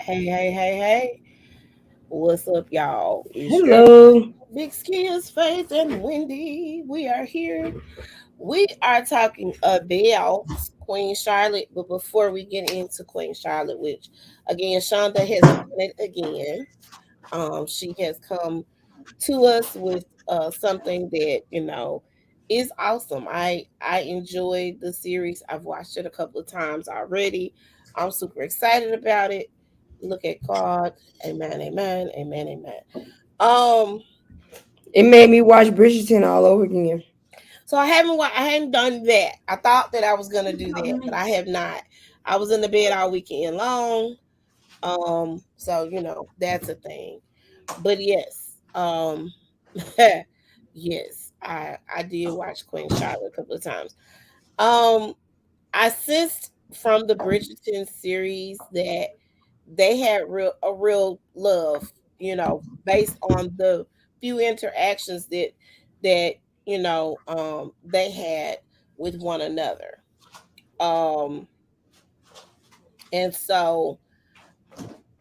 Hey. What's up, y'all? It's your Hello. Big Skills, Faith, and Wendy. We are here. We are talking about Queen Charlotte, but before we get into Queen Charlotte, which again, Shonda has done it again. She has come to us with something that is awesome. I enjoyed the series. I've watched it a couple of times already. I'm super excited about it. Look at God. Amen, amen, amen, amen. Um, It made me watch Bridgerton all over again. so I hadn't done that. I thought that I was gonna do that, but I have not. I was in the bed all weekend long. So that's a thing. But yes, yes, I did watch Queen Charlotte a couple of times. Um, I sensed from the Bridgerton series that they had real love, based on the few interactions that they had with one another. Um, and so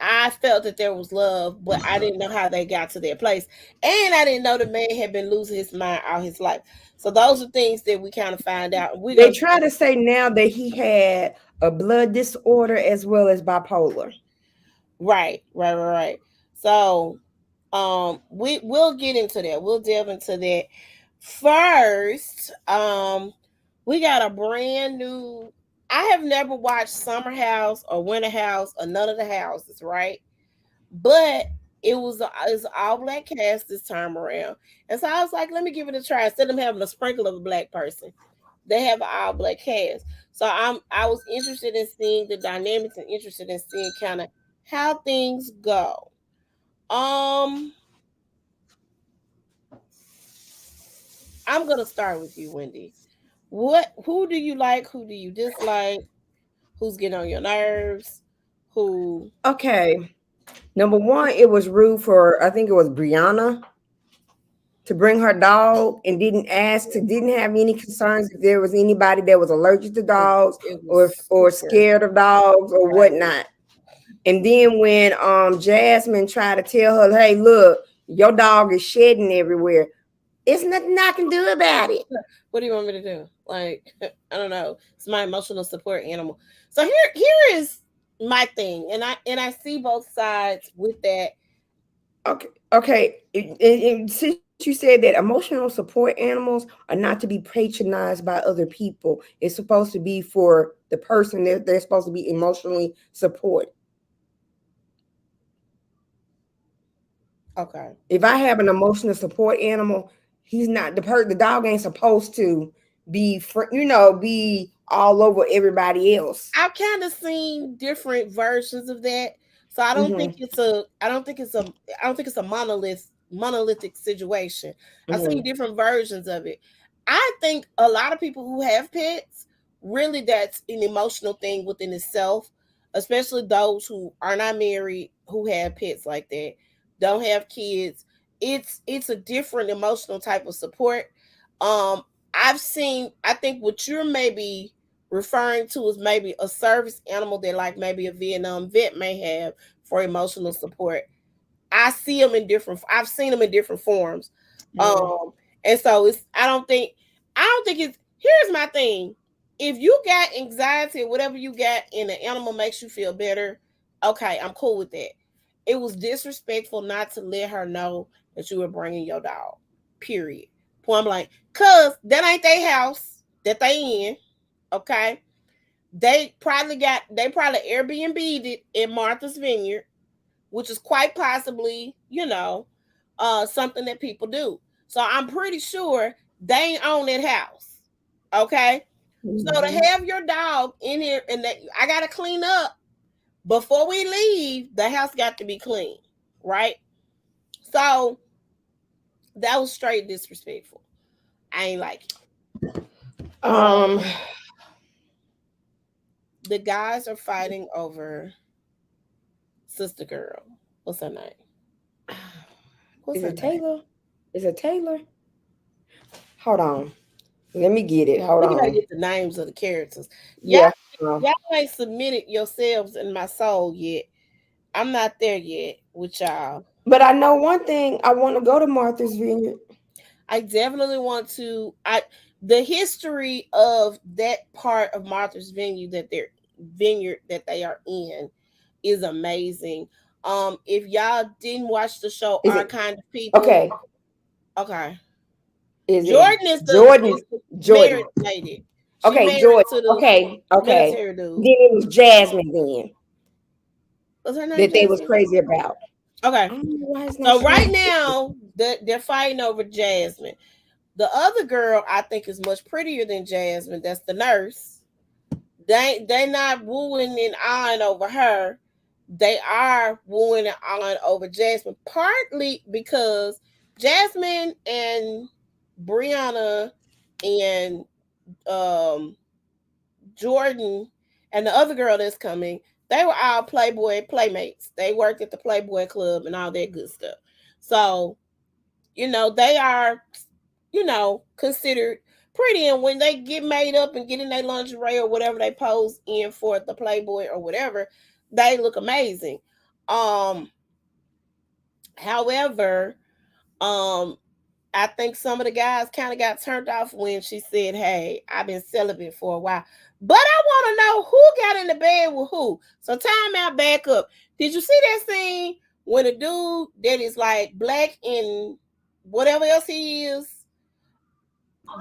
I felt that there was love, but I didn't know how they got to their place. And I didn't know the man had been losing his mind all his life. So those are things that we kind of find out. We're They gonna try to say now that he had a blood disorder as well as bipolar. right. So we'll get into that. We'll delve into that. First, we got a brand new. I have never watched Summer House or Winter House or none of the houses, right? But it's an all black cast this time around, and so I was like, let me give it a try. Instead of having a sprinkle of a black person, they have an all black cast. So I was interested in seeing the dynamics and interested in seeing kind of how things go. Um, I'm gonna start with you, Wendy. Who do you like? Who do you dislike? Who's getting on your nerves? Who? Okay. Number one, it was rude for I think it was Brianna to bring her dog and didn't have any concerns if there was anybody that was allergic to dogs It or was or super scared of dogs or right. whatnot. And then when Jasmine tried to tell her, hey, look, your dog is shedding everywhere. It's nothing I can do about it. What do you want me to do? Like, I don't know. It's my emotional support animal. So here is my thing, and I see both sides with that. Okay. And since you said that emotional support animals are not to be patronized by other people, it's supposed to be for the person that they're supposed to be emotionally support. Okay. If I have an emotional support animal, he's not the dog ain't supposed to be all over everybody else. I've kind of seen different versions of that. So Hmm. I don't think it's a monolithic situation. I've seen Hmm. different versions of it. I think a lot of people who have pets, really that's an emotional thing within itself, especially those who are not married, who have pets like that, don't have kids. It's a different emotional type of support. Um I think what you're maybe referring to is maybe a service animal that like maybe a Vietnam vet may have for emotional support. I've seen them in different forms. Hmm. Um and so I don't think it's here's my thing. If you got anxiety or whatever you got and the animal makes you feel better, okay, I'm cool with that. It was disrespectful not to let her know that you were bringing your dog. Period. Point blank. Cause that ain't their house that they in. Okay. They probably Airbnb'd it in Martha's Vineyard, which is quite possibly, something that people do. So I'm pretty sure they ain't own that house. Okay. So to Hmm. have your dog in here and that I gotta clean up before we leave, the house got to be clean. Right? So that was straight disrespectful. I ain't like it. Um, The guys are fighting over Sister Girl. What's her name? What's is her it name? Taylor? Is it Taylor? Hold on. Let me get it. Hold We gotta on. get the names of the characters. Y'all, Yeah. y'all ain't submitted yourselves in my soul yet. I'm not there yet with y'all. But I know one thing. I want to go to Martha's Vineyard. I definitely want to. I The history of that part of Martha's vineyard that they are in is amazing. If y'all didn't watch the show Is Our it Kind of People, okay? okay. Is it Jordan is Jordan? the Jordan. married lady. She Okay, married Jordan. to the Okay, okay. military Then dude. it was Jasmine then Was her name that they was Jasmine? crazy about. I Okay. don't know why it's not So right showing. now, they're fighting over Jasmine. The other girl I think is much prettier than Jasmine. That's the nurse. They not wooing and eyeing over her. They are wooing and eyeing over Jasmine. Partly because Jasmine and Brianna and um Jordan and the other girl that's coming, they were all Playboy playmates. They worked at the Playboy Club and all that good stuff. So, they are, considered pretty. And when they get made up and get in their lingerie or whatever they pose in for the Playboy or whatever, they look amazing. Um, However, um, I think some of the guys kind of got turned off when she said, "Hey, I've been celibate for a while." But I want to know who got in the bed with who. So time out, back up. Did you see that scene when a dude that is like black and whatever else he is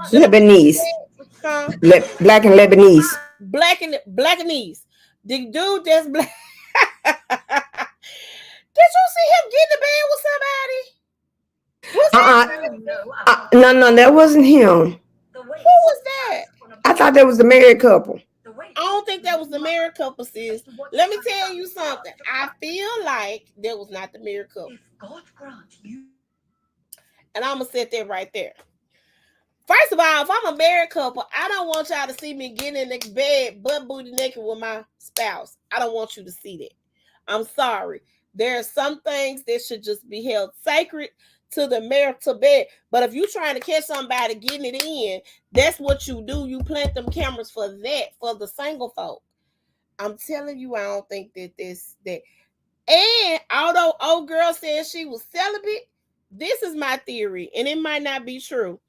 jumped in the Lebanese, bed? Huh? black and Lebanese. Blackanese. The dude that's black. Did you see him get in the bed with somebody? Was Uh that No, no, that wasn't him. who was that? I thought that was the married couple. I don't think that was the married couple, sis. Let me tell you something. I feel like that was not the married couple. And I'm going to sit there right there. First of all, if I'm a married couple, I don't want y'all to see me getting in the bed butt booty naked with my spouse. I don't want you to see that. I'm sorry. There are some things that should just be held sacred to the marital bed. But if you're trying to catch somebody getting it in, that's what you do. You plant them cameras for that, for the single folk. I'm telling you, I don't think that. And although old girl said she was celibate, this is my theory, and it might not be true.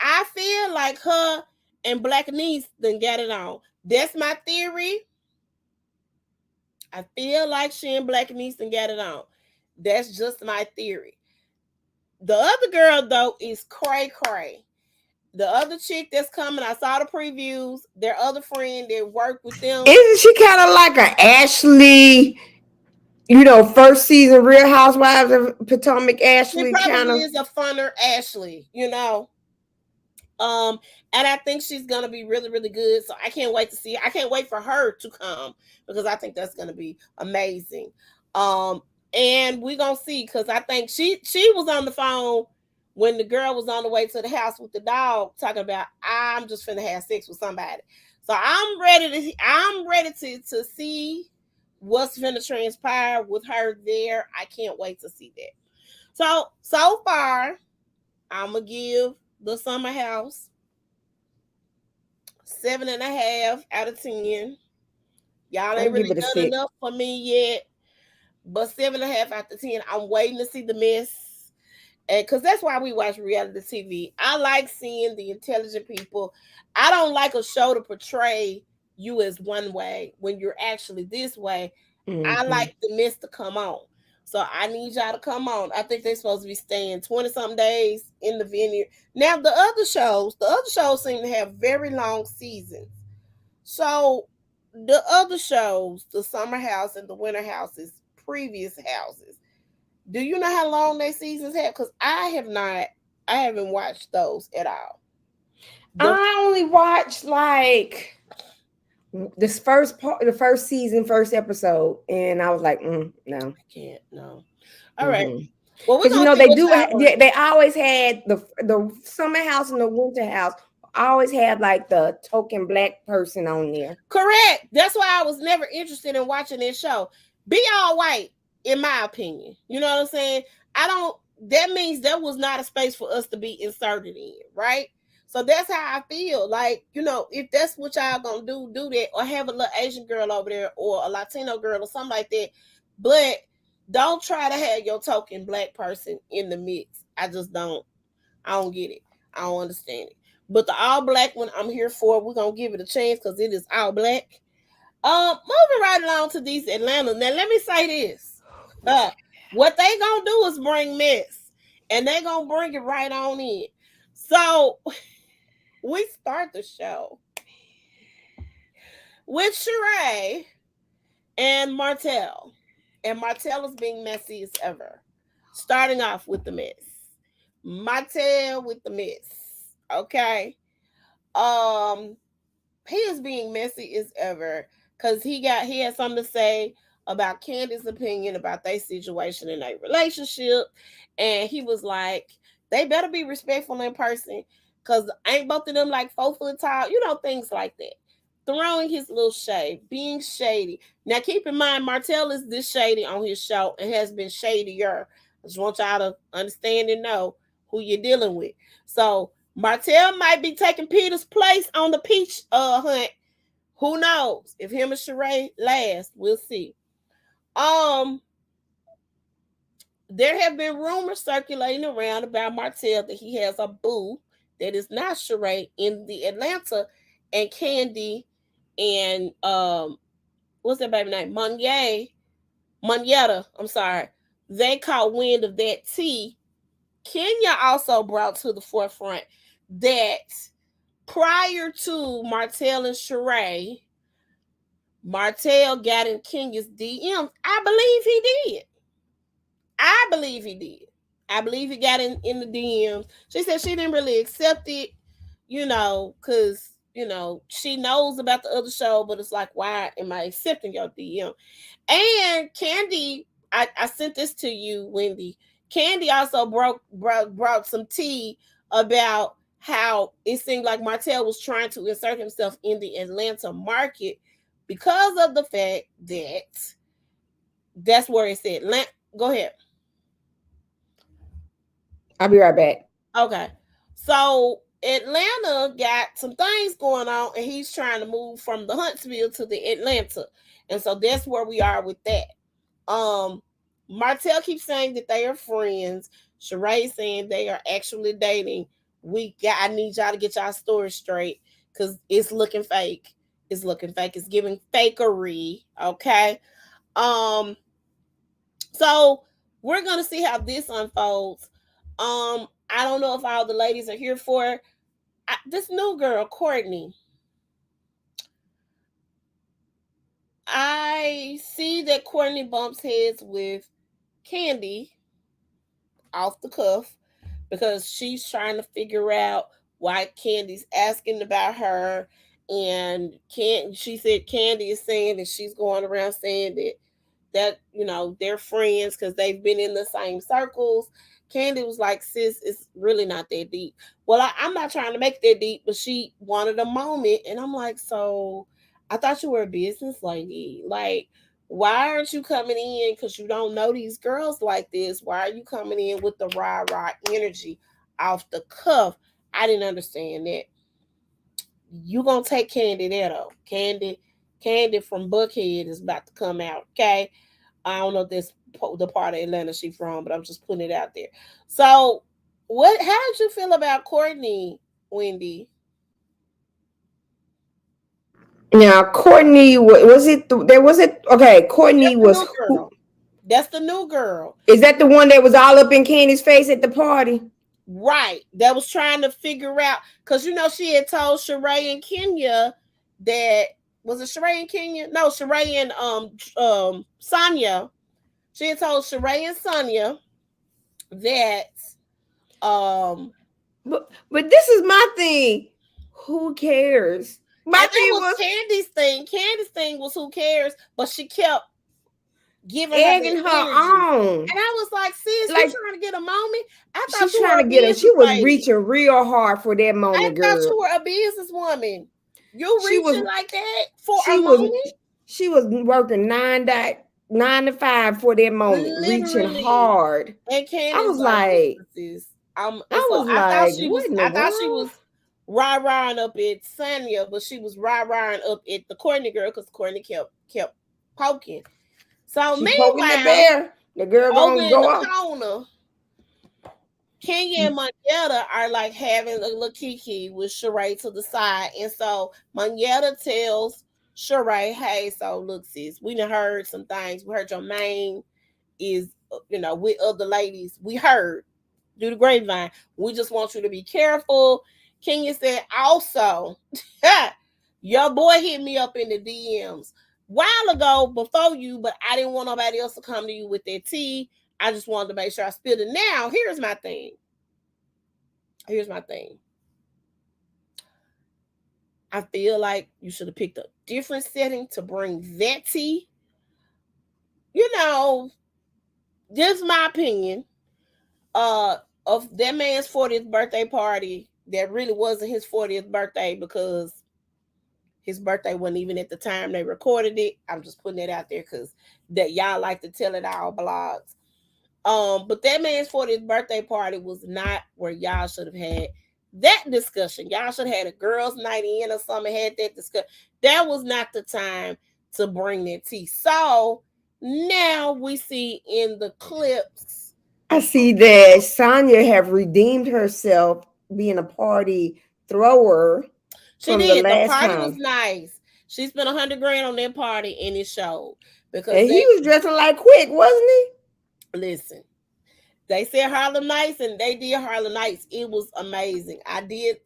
I feel like her and Black Niece done got it on. That's my theory. I feel like she and Black Niece done got it on. That's just my theory. The other girl though is cray cray. The other chick that's coming, I saw the previews. Their other friend that worked with them. Isn't she kind of like a Ashley? First season Real Housewives of Potomac. She Ashley kind probably of. is a funner Ashley. Um, and I think she's gonna be really, really good. So I can't wait to see. I can't wait for her to come because I think that's gonna be amazing. Um, and we're gonna see because I think she was on the phone when the girl was on the way to the house with the dog talking about I'm just finna have sex with somebody. So I'm ready to see what's finna transpire with her there. I can't wait to see that. So far, I'm gonna give the Summer House 7.5 out of 10. Y'all I'll ain't give really it a done six. enough for me yet, but 7.5 out of 10. I'm waiting to see the mess, and because that's why we watch reality TV. I like seeing the intelligent people. I don't like a show to portray you as one way when you're actually this way. I Mm-hmm. like the mess to come on. So I need y'all to come on. I think they're supposed to be staying 20 something days in the vineyard. Now the other shows seem to have very long seasons. So the other shows, the summer house and the winter houses, previous houses, do you know how long their seasons have? Because I haven't watched those at all. The I only watched like this first part, the first season, first episode, and I was like, no. I can't no. All right. Mm-hmm. Well, we're Because gonna see they what do. y'all bring. They always had the summer house and the winter house. Always had like the token black person on there. Correct. That's why I was never interested in watching this show. Be all white, in my opinion. You know what I'm saying? I don't. That means there was not a space for us to be inserted in, right? So that's how I feel. Like, if that's what y'all gonna do that, or have a little Asian girl over there, or a Latino girl, or something like that. But don't try to have your token black person in the mix. I don't get it. I don't understand it. But the all black one I'm here for, we're gonna give it a chance because it is all black. Moving right along to these Atlanta. Now let me say this. Uh what they gonna do is bring mess. And they gonna bring it right on in. So we start the show with Sheree and Martell. And Martell is being messy as ever. Starting off with the mess. Martell with the mess. Okay. Um, he is being messy as ever because he had something to say about Candy's opinion about their situation in their relationship, and he was like, they better be respectful in person because ain't both of them like 4 foot tall, things like that. Throwing his little shade, being shady. Now keep in mind, Martell is this shady on his show and has been shadier. I just want y'all to understand and know who you're dealing with. So Martell might be taking Peter's place on the peach hunt. Who knows? If him and Sheree last, we'll see. Um, there have been rumors circulating around about Martell that he has a boo that is not Sheree in the Atlanta, and Candy and what's that baby name? Monyetta. I'm sorry. They caught wind of that tea. Kenya also brought to the forefront that prior to Martell and Sheree, Martell got in Kenya's DMs. I believe he did. I believe he did. I believe he got in the DMs. She said she didn't really accept it, because, she knows about the other show, but it's like, why am I accepting your DM? And Candy, I sent this to you, Wendy. Candy also brought some tea about how it seemed like Martell was trying to insert himself in the Atlanta market because of the fact that that's where it said. Go ahead. I'll be right back. Okay. So Atlanta got some things going on, and he's trying to move from the Huntsville to the Atlanta. And so that's where we are with that. Martell keeps saying that they are friends. Sheree saying they are actually dating. I need y'all to get y'all story straight because it's looking fake. It's looking fake. It's giving fakery. Okay. Um, so we're gonna see how this unfolds. I don't know if all the ladies are here for this new girl, Courtney. I see that Courtney bumps heads with Candy off the cuff because she's trying to figure out why Candy's asking about her. And she said Candy is saying that she's going around saying that they're friends because they've been in the same circles. Candy was like, sis, it's really not that deep. Well, I'm not trying to make it that deep, but she wanted a moment. And I'm like, so I thought you were a business lady. Like, why aren't you coming in? Because you don't know these girls like this. Why are you coming in with the rah-rah energy off the cuff? I didn't understand that. You gonna take Candy there though. Candy from Buckhead is about to come out. Okay, I don't know if this the part of Atlanta she from, but I'm just putting it out there. So, How did you feel about Courtney, Wendy? Now, Courtney, was it? There was it. Okay, That's Courtney the was new who? girl. That's the new girl. Is that the one that was all up in Candy's face at the party? Right. That was trying to figure out because she had told Sheree and Kenya that was it Sheree and Kenya? No, Sheree and Sonya. She had told Sheree and Sonya that um But this is my thing. Who cares? My and that thing was was Candy's thing. Candy's thing was who cares, but she kept giving her egging that her energy. on. And I was like, sis, you Like trying to get a moment? I thought she's you trying were to a get her. She business was lady. reaching real hard for that I moment, thought girl. you were a businesswoman. You She was reaching like that for a she was moment? she was working 9 to 5 for that moment, reaching Literally. hard. And I Candy's was like, like, listen, sis. And I so was like, what in the I thought she world? was rah-rahing up at Sonya, but she was rah-rahing up at the Courtney girl because Courtney kept poking. So She poking the meanwhile, bear. The girl over gonna in go the off. corner, Kenya and Monyetta are like having a little kiki with Sheree to the side. And so Monyetta tells Sheree, hey, so look, sis, we done heard some things. We heard your main is, with other ladies. We heard through the grapevine. We just want you to be careful. Kenya said, also, your boy hit me up in the DMs while ago before you, but I didn't want nobody else to come to you with that tea. I just wanted to make sure I spilled it. Now, here's my thing. Here's my thing. I feel like you should have picked a different setting to bring that tea. You know, just my opinion. Uh, of that man's 40th birthday party that really wasn't his 40th birthday because his birthday wasn't even at the time they recorded it. I'm just putting it out there because that y'all like to tell it all blogs. But that man's 40th birthday party was not where y'all should have had that discussion. Y'all should have had a girls' night in or something, had that discussion. That was not the time to bring that tea. So now we see in the clips. I see that Sonya have redeemed herself being a party thrower She from the did. The last party was time. nice. She spent 100 grand on that party and it showed because And he they was dressing like Quick, wasn't he? listen. They said Harlem Nights and they did Harlem Nights. It was amazing. I did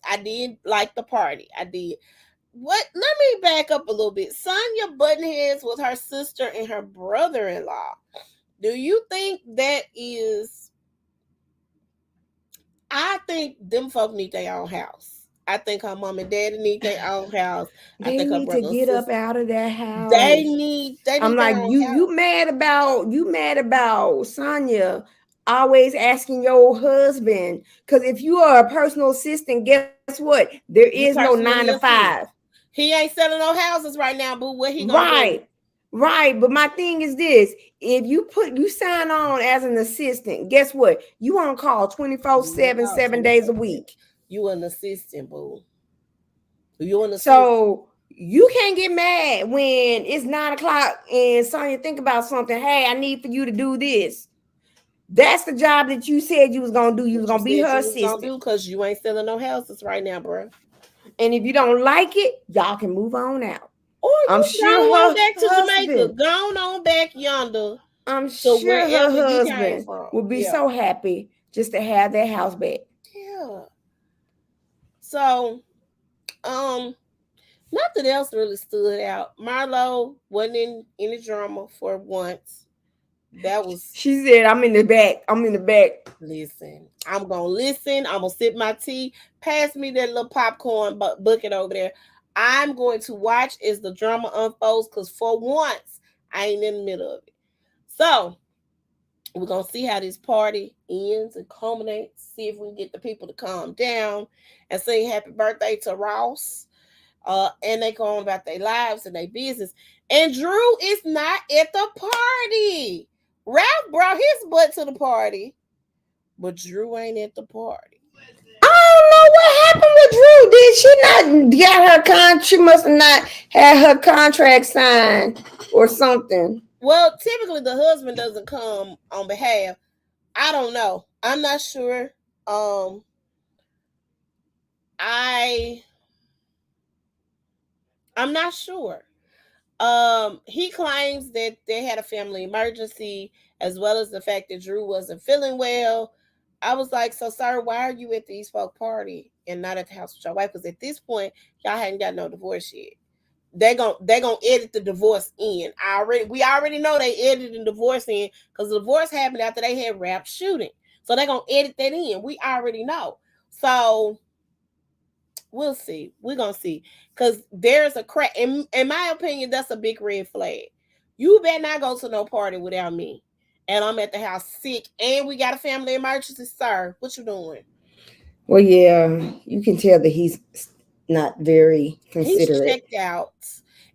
like the party. I did. What let me back up a little bit. Sonya button heads with her sister and her brother-in-law. Do you think that is I think them folk need their own house. I think her mom and daddy need their own house. I They think her need to brother and get up sister out of that they house. need they I'm need their like, own you house. mad about Sonya always asking your husband. Because if you are a personal assistant, guess what? There is no You nine to personally five. assist. He ain't selling no houses right now, boo. What he gonna do? Right. Right. But my thing is this: if you sign on as an assistant, guess what? You on call 24 7, Yeah, 7 days a 24/7. week. You an assistant, boo. You an assistant. So you can't get mad when it's 9 o'clock and Sonya think about something. Hey, I need for you to do this. That's the job that you said you was gonna do. You was What you gonna be said her you was gonna assistant. do because you ain't selling no houses right now, bro. And if you don't like it, y'all can move on out. Or I'm you go sure on her back to Jamaica. husband, Go on back yonder I'm to sure her wherever you came husband from. would be Yeah. so happy just to have that house back. Yeah. So, um, nothing else really stood out. Marlo wasn't in any drama for once. That was She said, I'm in the back. I'm in the back. listen. I'm gonna listen. I'm gonna sip my tea. Pass me that little popcorn bucket over there. I'm going to watch as the drama unfolds because for once I ain't in the middle of it. So we're gonna see how this party ends and culminates. See if we can get the people to calm down and sing happy birthday to Ross. And they go on about their lives and their business. And Drew is not at the party. Ralph brought his butt to the party, but Drew ain't at the party. I don't know what happened with Drew. Did she not get her She must have not had her contract signed or something. Well, typically the husband doesn't come on behalf. I don't know. I'm not sure. Um, I I'm not sure. He claims that they had a family emergency, as well as the fact that Drew wasn't feeling well. I was like, so sir, why are you at the East Folk party and not at the house with your wife? Because at this point, y'all hadn't got no divorce yet. They gonna edit the divorce in. We already know they edited the divorce in because the divorce happened after they had rap shooting. So they're gonna edit that in. We already know. So we'll see. We're gonna see. Cause there's a crack. In my opinion, that's a big red flag. You better not go to no party without me. And I'm at the house sick and we got a family emergency, sir. What you doing? Well, yeah, you can tell that he's not very He's considerate. checked out.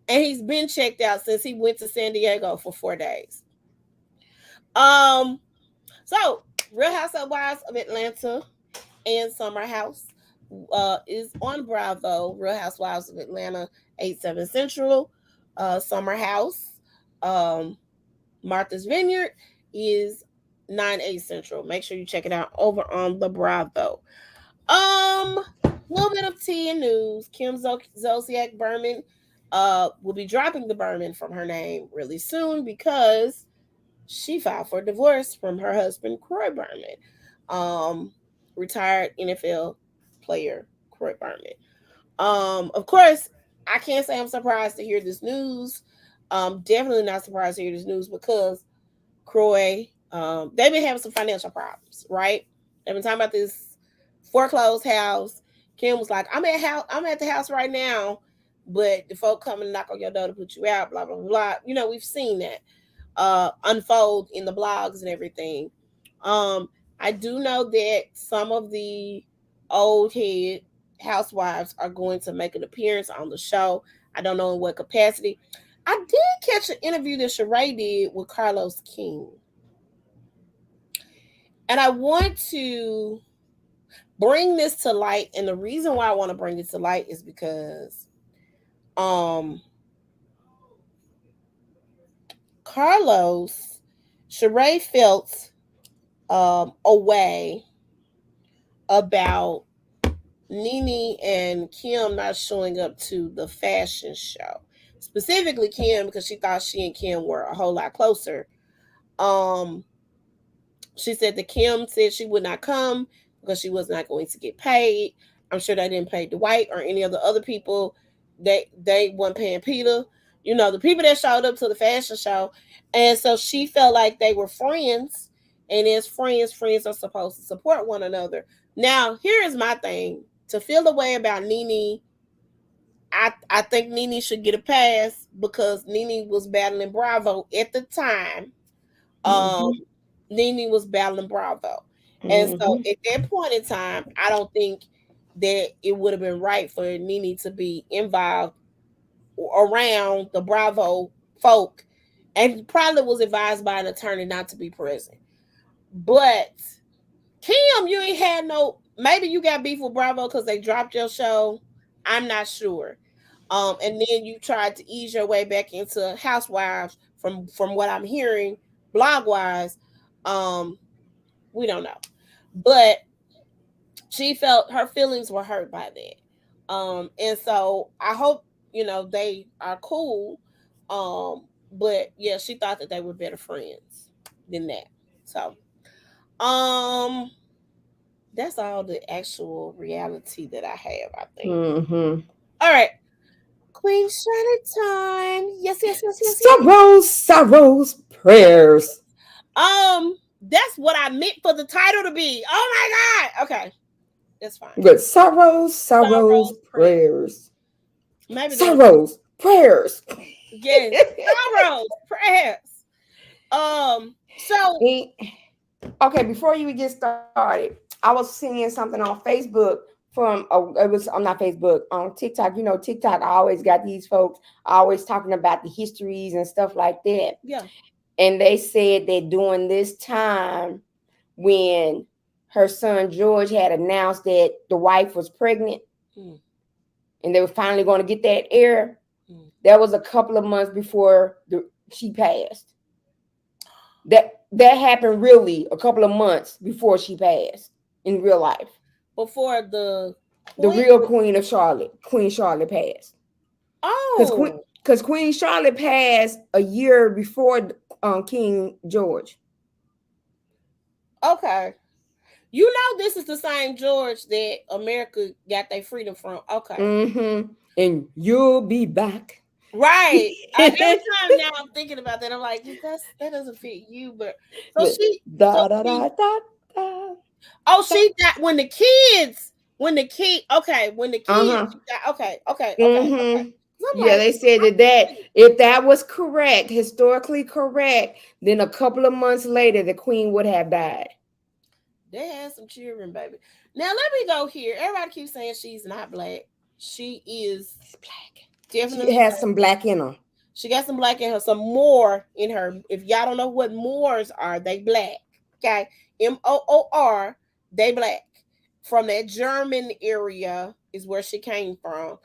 And he's been checked out since he went to San Diego for 4 days. Um, so Real Housewives of Atlanta and Summer House is on Bravo. Real Housewives of Atlanta, 8/7 Central. Summer House. Um, Martha's Vineyard is 9 8 Central. Make sure you check it out over on the Bravo. Little bit of tea and news. Kim Zolciak Berman will be dropping the Berman from her name really soon because she filed for divorce from her husband Croy Berman, retired NFL player Croy Berman. Of course, I can't say I'm surprised to hear this news. Definitely not surprised to hear this news because Croy, they've been having some financial problems, right? They've been talking about this foreclosed house. Kim was like, I'm at the house right now, but the folk come and knock on your door to put you out, blah, blah, blah. You know, we've seen that unfold in the blogs and everything. Um, I do know that some of the old head housewives are going to make an appearance on the show. I don't know in what capacity. I did catch an interview that Sheree did with Carlos King. And I want to bring this to light. And the reason why I want to bring it to light is because um Carlos, Sheree felt a way about Nene and Kim not showing up to the fashion show. Specifically Kim because she thought she and Kim were a whole lot closer. Um she said that Kim said she would not come because she was not going to get paid. I'm sure they didn't pay Dwight or any of the other people. They weren't paying Peter. You know, the people that showed up to the fashion show. And so she felt like they were friends. And as friends, friends are supposed to support one another. Now, here is my thing. To feel the way about Nene, I think Nene should get a pass because Nene was battling Bravo at the time. Um, Mm-hmm. Nene was battling Bravo. And so Mm-hmm. at that point in time, I don't think that it would have been right for Nene to be involved around the Bravo folk and probably was advised by an attorney not to be present. But Kim, you ain't had no, maybe you got beef with Bravo because they dropped your show. I'm not sure. And then you tried to ease your way back into Housewives from what I'm hearing, blog wise. Um, we don't know. But she felt her feelings were hurt by that. And so I hope, you know, they are cool. But yeah, she thought that they were better friends than that. So um that's all the actual reality that I have, I think. Mm-hmm. All right. Queen Charlotte time. Yes, yes, yes, yes, yes. Sorrows, sorrows, prayers. That's what I meant for the title to be. Oh my god. Okay, that's fine. Good. Sorrows, sorrows, Sorrows, prayer. prayers. Maybe that'll be Sorrows, prayers. yes. Sorrows, prayers. So Eh, okay, before you get started, I was seeing something on Facebook from it was on not Facebook on TikTok. You know, TikTok always got these folks always talking about the histories and stuff like that. yeah. And they said that during this time when her son George had announced that the wife was pregnant Mm, and they were finally going to get that heir, mm. that was a couple of months before she passed. That happened really a couple of months before she passed in real life. Before the The queen. real Queen of Charlotte, Queen Charlotte passed. Because Oh, Queen Charlotte passed a year before King George. okay. You know this is the same George that America got their freedom from. Okay. Mm-hmm. And you'll be back. Right. Every time now I'm thinking about that, I'm like, that doesn't fit you. But so Look, she, so da da she, da da da. oh, Da. she got okay, when the Uh kids, huh. she got, okay. Mm-hmm. So I'm Yeah, like, they said that if that was correct, historically correct, then a couple of months later, the queen would have died. they had some children, baby. Now let me go here. Everybody keeps saying she's not black. She is She's black. She definitely has black. some black in her. She got some black in her, some more in her. If y'all don't know what Moors are, they black. Okay. Moor, they black. From that German area is where she came from.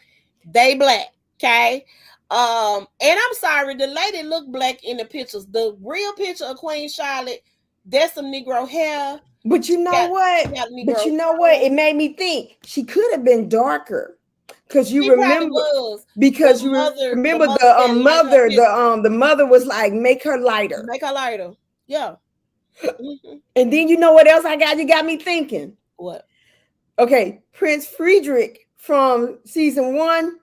They black. Okay. And I'm sorry, the lady looked black in the pictures. The real picture of Queen Charlotte, there's some Negro hair. But you know She what? got a But Negro you know what? It tongue. made me think she could have been darker. Cause you She probably remember, was. because you remember The the mother that lighted her picture, the mother was like, make her lighter. make her lighter. Yeah. Hmm. And then you know what else I got? You got me thinking. What? Okay, Prince Friedrich from season one.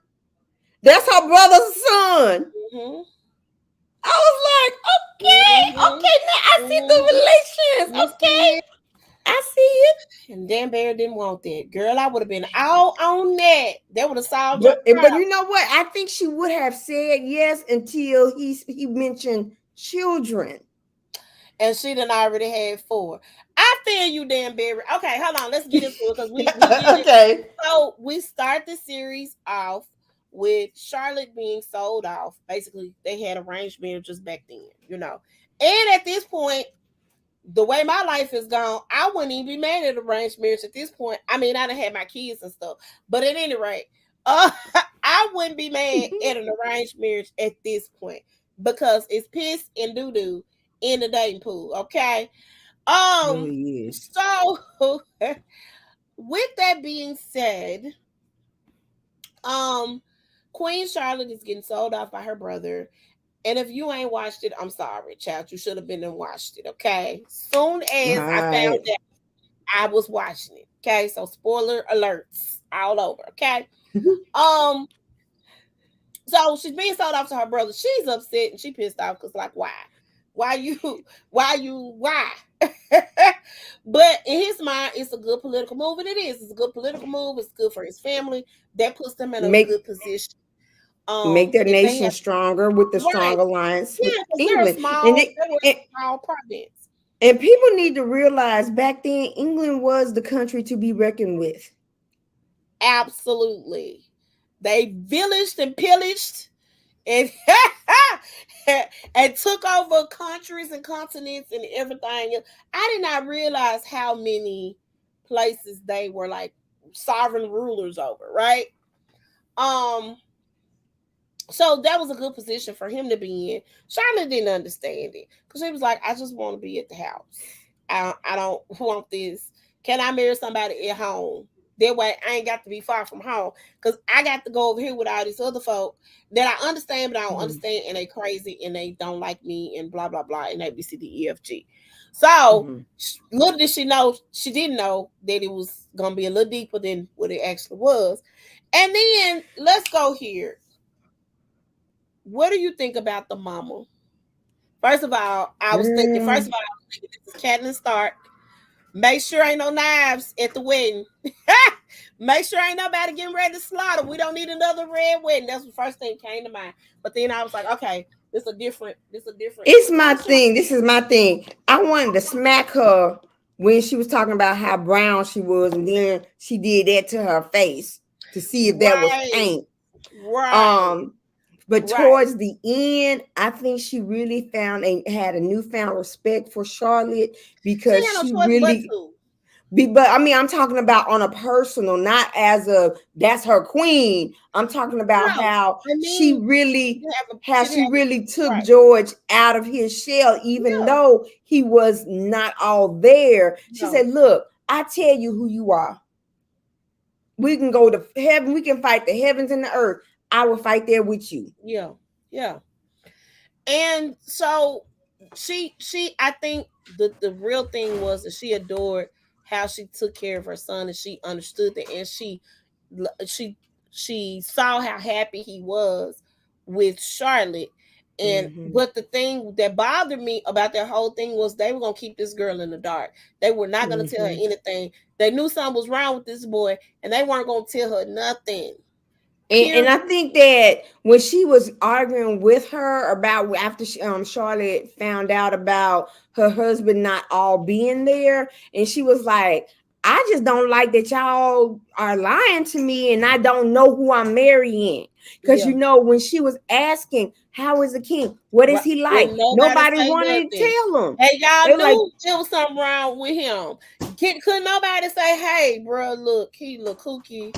That's her brother's son. Hmm. I was like, okay, Hmm. okay, now I see Hmm. the relations. You see it? Okay, I see it. And Dan Bear didn't want that. Girl, I would have been all on that. That would have solved your But problem. you know what? I think she would have said yes until he mentioned children. And she done already had four. I feel you, Dan Barry. Okay, hold on. Let's get into it because we getting it. Okay. So we start the series off with Charlotte being sold off. Basically, they had arranged marriages back then, you know. And at this point, the way my life is gone, I wouldn't even be mad at arranged marriage at this point. I mean, I done had my kids and stuff. But at any rate, uh, I wouldn't be mad at an arranged marriage at this point because it's piss and doo doo in the dating pool. Okay. Um. Really is. So, with that being said, um, Queen Charlotte is getting sold off by her brother. And if you ain't watched it, I'm sorry, child. You should have been and watched it. Okay. Soon as I found Right. out, I was watching it. Okay. So spoiler alerts all over. Okay. Um. So she's being sold off to her brother. She's upset and she pissed off because like why? Why you why? But in his mind, it's a good political move, and it is. It's a good political move. It's good for his family. That puts them in a make good position. make their If they nation have stronger with the right, strong alliance with yeah, because they're a England. small, they were And a small province. and people need to realize back then England was the country to be reckoned with. Absolutely, they villaged and pillaged and and took over countries and continents and everything. I did not realize how many places they were like sovereign rulers over, right? Um, so that was a good position for him to be in. Charlotte didn't understand it because she was like, I just want to be at the house. I don't want this. Can I marry somebody at home? That way I ain't got to be far from home because I got to go over here with all these other folk that I understand, but I don't Mhm. understand, and they crazy and they don't like me and blah blah blah and ABCDEFG. So Mhm. little did she know, she didn't know that it was gonna be a little deeper than what it actually was. And then let's go here. What do you think about the mama? First of all, I was thinking. Girl. First of all, I was thinking this is Catelyn Stark. Make sure ain't no knives at the wedding. Make sure ain't nobody getting ready to slaughter. We don't need another red wedding. That's the first thing came to mind. But then I was like, okay, this a different. This a different. It's This my is short. thing. This is my thing. I wanted to smack her when she was talking about how brown she was, and then she did that to her face to see if that was Right, paint. right, Um, but right. towards the end, I think she really found and had a newfound respect for Charlotte She because ain't had no she choice but really to. but I mean, I'm talking about on a personal, not as a that's her queen. I'm talking about No, I mean, how she didn't she have a really took right. George out of his shell, even Yeah, though he was not all there. She no, said, "Look, I tell you who you are. We can go to heaven. We can fight the heavens and the earth. I will fight there with you." yeah, yeah. And so I think the real thing was that she adored how she took care of her son and she understood that, and she she saw how happy he was with Charlotte. And Hmm. but the thing that bothered me about that whole thing was they were gonna keep this girl in the dark. They were not gonna tell her Hmm. anything. They knew something was wrong with this boy and they weren't gonna tell her nothing. And Period. I think that when she was arguing with her about after Charlotte found out about her husband not all being there, and she was like, "I just don't like that y'all are lying to me, and I don't know who I'm marrying." Because Yeah. you know when she was asking, "How is the king? What is Right. he like?" Didn't nobody Nobody say wanted to nothing. tell them. Hey, y'all They were like, knew there was something wrong with him. Couldn't nobody say, "Hey, bro, look, he look kooky.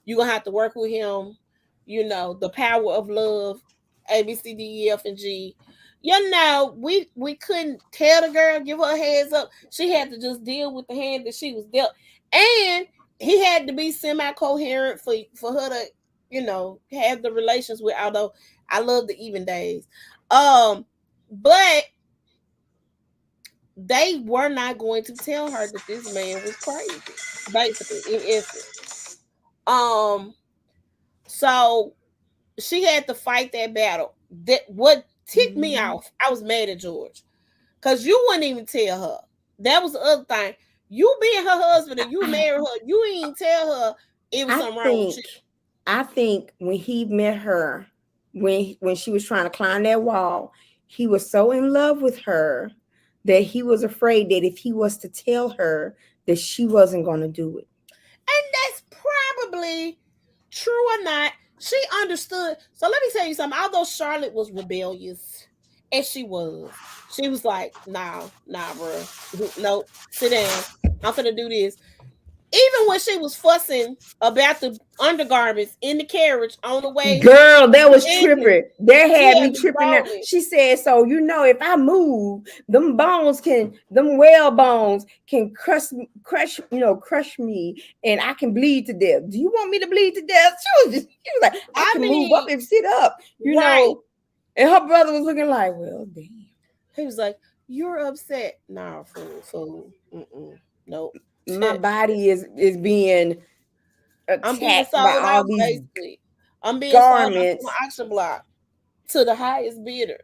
You gonna have to work with him." You know, the power of love. A B C D E F and G. You know, we couldn't tell the girl, give her a heads up. She had to just deal with the hand that she was dealt, and he had to be semi coherent for her to, have the relations with. Although I love the even days, but they were not going to tell her that this man was crazy. Basically, in essence, um, so she had to fight that battle. That what ticked me Mhm. off. I was mad at George because you wouldn't even tell her. That was the other thing. You being her husband and you I, married her, you ain't tell her it was I something wrong with you. think I think when he met her, when she was trying to climb that wall, he was so in love with her that he was afraid that if he was to tell her that she wasn't going to do it. And that's probably true or not. She understood. So let me tell you something. Although Charlotte was rebellious, and she was like, nah, bro. Nope. Sit down. I'm finna do this. Even when she was fussing about the undergarments in the carriage on the way Girl, that to was England, tripping. That she had had me me tripping out. rolling. She said, so if I move, them whale bones can crush me and I can bleed to death. Do you want me to bleed to death? She was like, I I can move up mean, and sit up, right. And her brother was looking like, well, damn. He was like, "You're upset." Nah, fool. Mm-mm. Nope. My body is being I'm being attacked by sold all out, these basically. I'm being sold out from garments. the auction block to the highest bidder.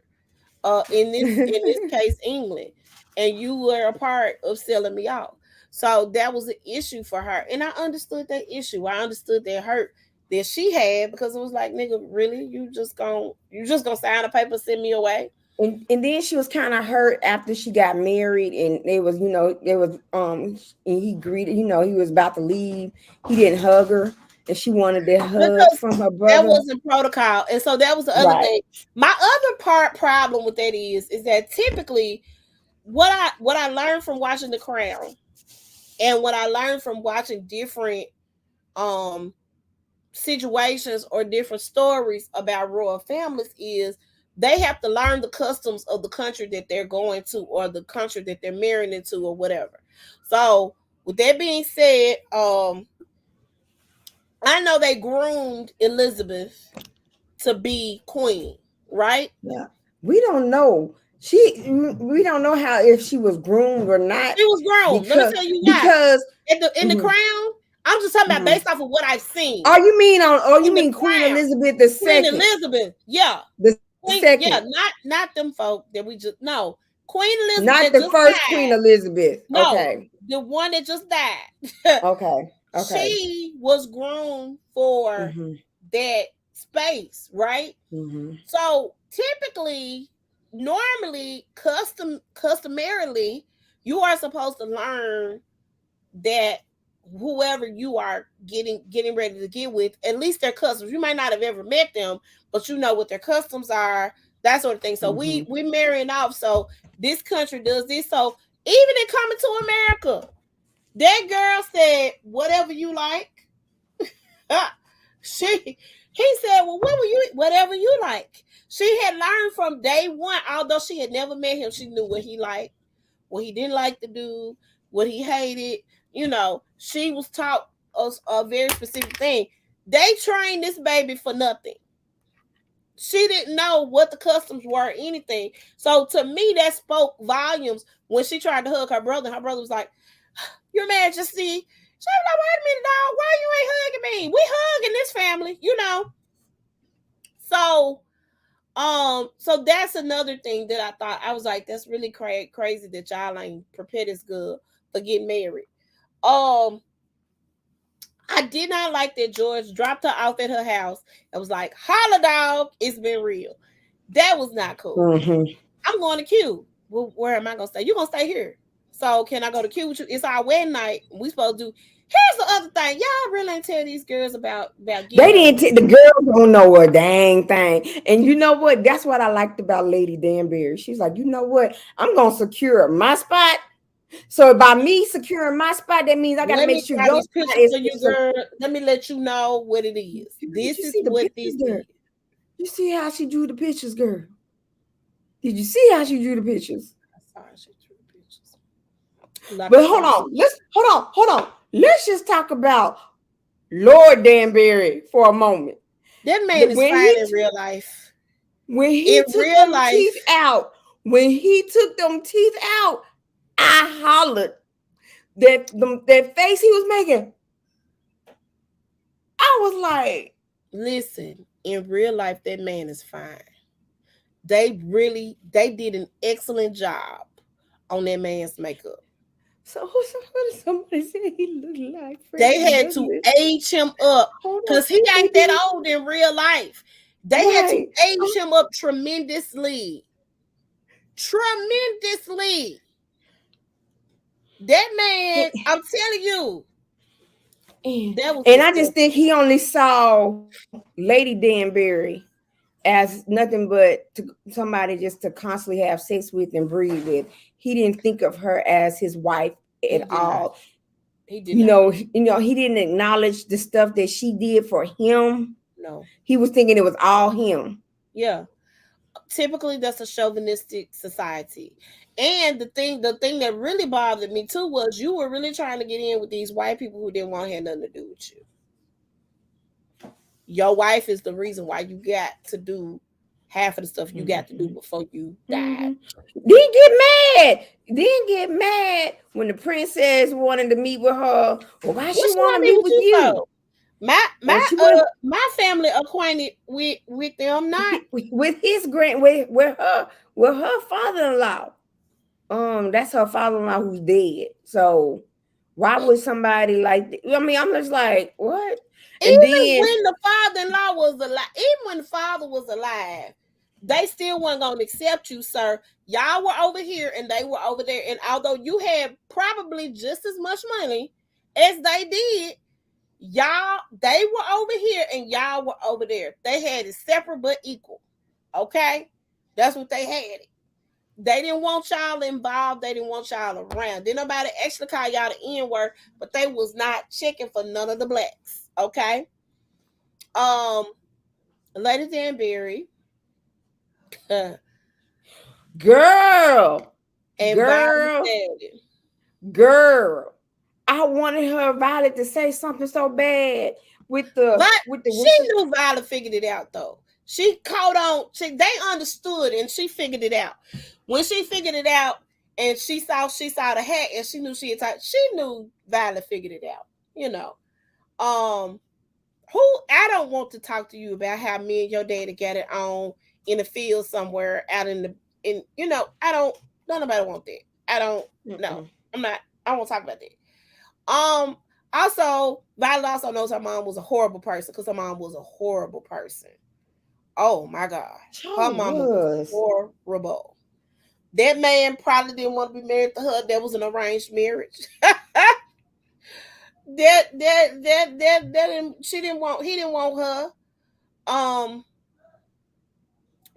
In this case, England, and you were a part of selling me off. So that was an issue for her, and I understood that issue. I understood that hurt that she had because it was like, nigga, really, you just gonna sign a paper, send me away? And then she was kind of hurt after she got married, and and he greeted, he was about to leave. He didn't hug her, and she wanted that hug Because from her that brother. wasn't protocol, and so that was the other Right. thing. My other problem with that is that typically what I learned from watching The Crown and what I learned from watching different um situations or different stories about royal families is they have to learn the customs of the country that they're going to or the country that they're marrying into or whatever. So with that being said, I know they groomed Elizabeth to be queen, right? Yeah. We don't know. We don't know how if she was groomed or not She was grown. Let me because tell you why. because In the mhm, Crown, I'm just talking about mhm. based off of what I've seen. You In the mean Queen Crown, Elizabeth the Queen second, Elizabeth, yeah, the Queen, second, yeah, not them folk that we just no. Queen Elizabeth not that the just first Queen died. Elizabeth. No, Okay, the one that just died. okay, okay. She was grown for Mm-hmm, that space, right? mm-hmm, So typically, normally, customarily, you are supposed to learn that whoever you are getting ready to get with, at least their customs. You might not have ever met them, but you know what their customs are, that sort of thing. So mm-hmm. we marrying off. So this country does this. So even in coming to America, that girl said, "Whatever you like." she He said, "Well, what were you? Whatever you like." She had learned from day one, although she had never met him. She knew what he liked, what he didn't like to do, what he hated. She was taught a very specific thing. They trained this baby for nothing. She didn't know what the customs were, or anything. So to me, that spoke volumes when she tried to hug her brother. Her brother was like, "Your Majesty." She was like, "Wait a minute, dog. Why you ain't hugging me? We hugging this family." So that's another thing that I thought. I was like, that's really crazy that y'all ain't prepared as good for getting married. Um, I did not like that George dropped her off at her house and was like, "Holla, dog, it's been real." That was not cool. Mm-hmm. I'm going to Q. Well, where am I gonna stay? You gonna stay here? So can I go to Q with you? It's our wedding night. We supposed to do. Here's the other thing. Y'all really ain't tell these girls about getting They married. didn't. The girls don't know a dang thing. And you know what? That's what I liked about Lady Danbury. She's like, you know what? I'm gonna secure my spot. So by me securing my spot, that means I got to Let make me sure draw your these spot pictures is. for you, girl. Let me let you know what it is. Did This you is see the what pictures this there? is. You see how she drew the pictures, girl? Did you see how she drew the pictures? I saw her. She drew pictures. Like I But hold said, on. Let's hold on. Let's just talk about Lord Danbury for a moment. that man That is fine in real life. when In he took real them teeth life, out, when he took them teeth out, I hollered that face he was making. I was like, listen, in real life, that man is fine. They did an excellent job on that man's makeup. so who somebody said he looked like They Frederick had to Douglass. age him up Hold on. because he They ain't that did old in real life. They had to right. age him up tremendously. Tremendously. That man, I'm telling you, that was And I just disgusting. think he only saw Lady Danbury as nothing but somebody just to constantly have sex with and breathe with. He didn't think of her as his wife He at did not. all. He did not. He didn't acknowledge the stuff that she did for him. No. He was thinking it was all him. Yeah. Typically that's a chauvinistic society. And the thing that really bothered me too was you were really trying to get in with these white people who didn't want to have nothing to do with you. Your wife is the reason why you got to do half of the stuff you got to do Mm-hmm. before you died. Mm-hmm. Didn't get mad. Didn't get mad when the princess wanted to meet with her. Well, why What she you want want to me meet with with you you? for? My And my she wanted my family acquainted with them not. with his grand with her father-in-law. That's her father-in-law who's dead. So why would somebody like? I mean, I'm just like, what? And Even then when the father-in-law was alive, even when the father was alive, they still weren't gonna accept you, sir. Y'all were over here and they were over there. And although you had probably just as much money as they did, y'all they were over here and y'all were over there. They had it separate but equal. Okay? That's what they had it. They didn't want y'all involved. They didn't want y'all around. Didn't nobody actually call y'all the N-word, but they was not checking for none of the blacks. Okay? Um, Lady Danbury uh, girl, and Violet girl, Stallion. girl, I wanted her Violet to say something so bad with the But with the she with the knew Violet figured it out though. She caught on. They understood and she figured it out. When she figured it out and she saw the hat and she knew she had talked, she knew Violet figured it out. You know. Um, who I don't want to talk to you about how me and your daddy got it on in the field somewhere out in I don't nobody want that. I don't no. Mm-mm. I'm not I won't talk about that. Also Violet also knows her mom was a horrible person because her mom was a horrible person. Oh my god. Her Sure mama was was. horrible. That man probably didn't want to be married to her. That was an arranged marriage. She didn't want he didn't want her. Um,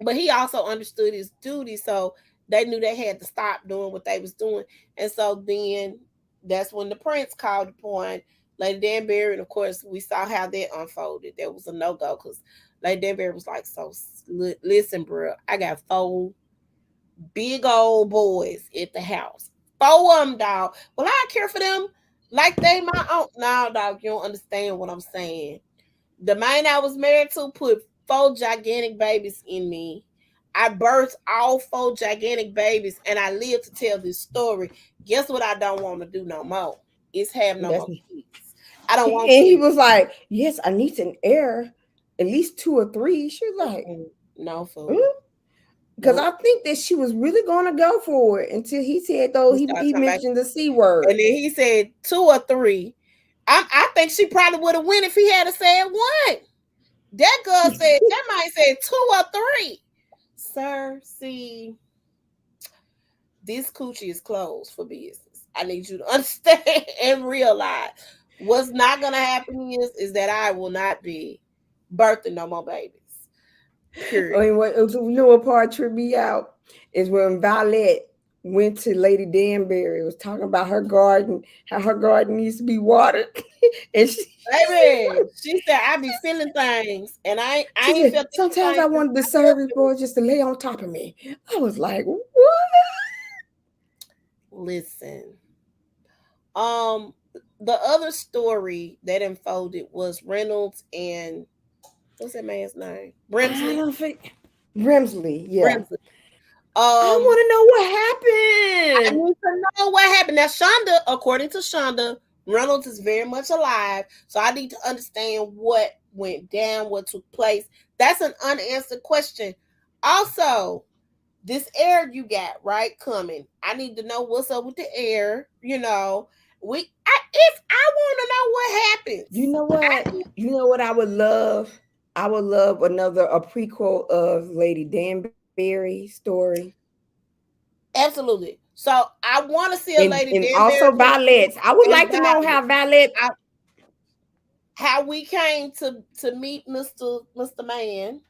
but he also understood his duty, so they knew they had to stop doing what they was doing. And so then that's when the prince called upon Lady Danbury, and of course we saw how that unfolded. There was a no go because Lady Danbury was like, "So listen, bro, I got four big old boys at the house, four of them, dog. Well, I care for them like they my own. No, dog, you don't understand what I'm saying. The man I was married to put four gigantic babies in me. I birthed all four gigantic babies and I live to tell this story. Guess what I don't want to do no more? Is have no That's more kids. I don't want and he kids. was like, yes, I need an heir, at least two or three. She was like, Mm-mm. No fool. "Hmm?" Because Nope. I think that she was really gonna go for it until he said though He started he talking about, mentioned the C word. and then he said two or three. I think she probably would have won if he had said one. That girl said that might say two or three. Sir, see, this coochie is closed for business. I need you to understand and realize what's not gonna happen is that I will not be birthing no more babies. I Period. mean, what you know what part tripped me out is when Violet. went to Lady Danbury, was talking about her garden, how her garden needs to be watered. And Baby, she said I be feeling things, and I she ain't said, felt these sometimes I things since wanted the I felt service them. boy just to lay on top of me. I was like, what? Listen, um, the other story that unfolded was Reynolds and what's that man's name? I Brimsley. don't think Brimsley, yeah. Brimsley. I Um, want to know what I happened. need to know what happened. Now, Shonda, according to Shonda, Reynolds is very much alive. So I need to understand what went down, what took place. That's an unanswered question. Also, this air you got right coming. I need to know what's up with the air. If I want to know what You happens. know what? I You know what I would love? I would love another a prequel of Lady Danbury story. absolutely. So I want to see a Lady And also Danbury movie Violet's. I would and like to know Violet. how Violet. I, how we came to meet Mr. Man,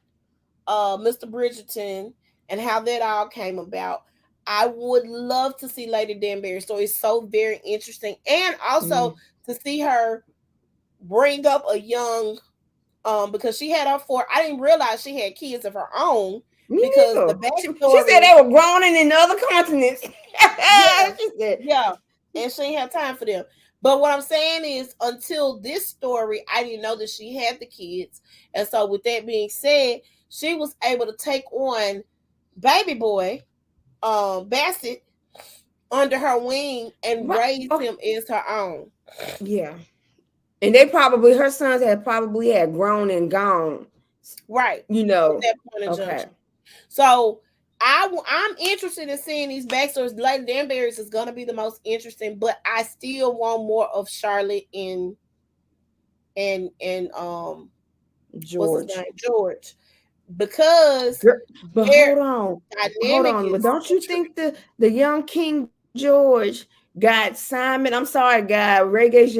Mr. Bridgerton, and how that all came about. I would love to see Lady Danbury story. It's so very interesting, and also Mm, to see her bring up a young because she had her four. I didn't realize she had kids of her own me because the neither. She said backstory, they were grown and in other continents. yeah, She said, yeah, and she didn't have time for them. But what I'm saying is, until this story, I didn't know that she had the kids, and so with that being said, she was able to take on baby boy, Bassett, under her wing and "What? raise Oh, him as her own. yeah." And they probably her sons had probably had grown and gone. Right You at know. that point of Okay. junction. So I'm interested in seeing these backstories. Lady Danbury's is gonna be the most interesting, but I still want more of Charlotte and what's his name, George. George, because Girl, but their hold dynamic on. But is don't you interesting. think the young King George got Simon? I'm sorry, got Reggae